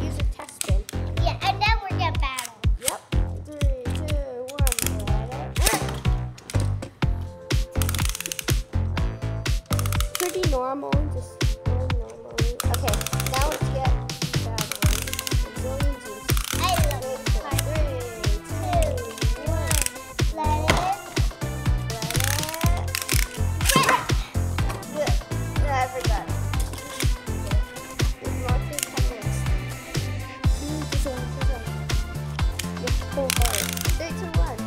Use a test spin. Yeah, and then we're gonna battle. Yep. 3, 2, 1. Pretty normal, just going normally. Okay, now let's get battling. Zillion Zeus. I love it. 3, 2, 1. Let it. Good. I forgot. Just watch this 10 minutes. Just pull hard. 3, 2, 1.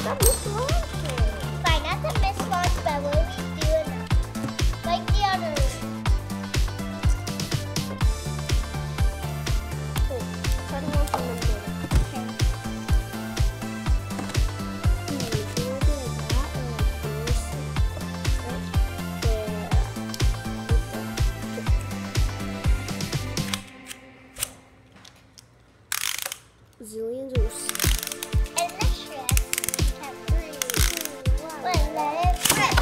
That was launching. Fine, not the miss launch, but what are we doing now? Like the other. Okay, try to launch in the middle. Okay. Should we do like that or like this? Right there. Zillion Zeus. And this shit. 3, 2, 1. Let it rip.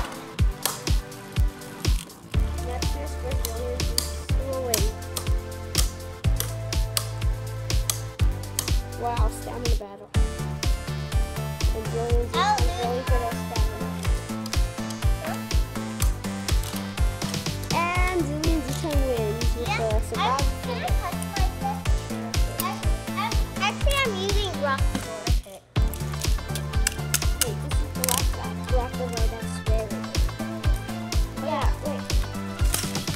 Next is for Zillion Zeus. We'll win. Wow, stamina battle. And Zillion Zeus is really good at stamina. And Zillion Zeus wins with the survival. Actually, I'm using rock for it. Wait, this is the last guy. Rock the right, that's very good. Yeah, wait.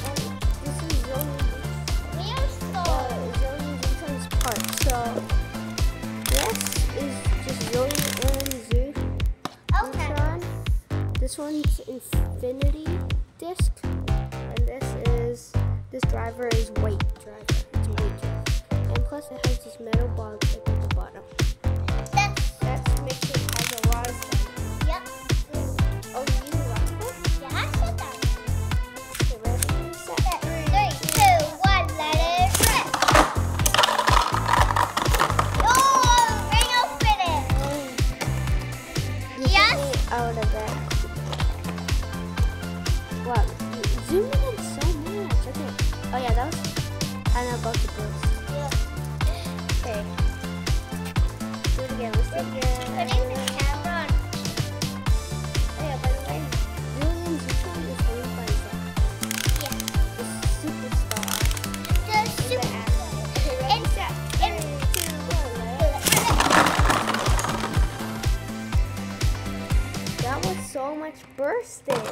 And this is Zillion Zeus. We are so. Zillion Zeus's part. So this is just Zillion and Zeus. Okay. Neutron. This one's Infinity Disc. And this driver is weight driver. It's weight driver. And plus it has these metal bombs at the bottom. That makes it has a lot of stuff. Yep. Oh, you use a rock board? Yeah, I said that. Okay, ready, set. 3, 2, 1, let it rip. Oh, bring open it. Yes. Out of that. Wow, zooming in so much. Okay. Oh yeah, that was kind of about to burst. Okay. Do it again. Let's do it again. Putting the camera on. Oh yeah, by the way, Zillion Zeus is owned by Zeus, Yeah. the superstar. The in the super. anime. Okay, ready, set. 3, 2, 1, let it. That was so much bursting.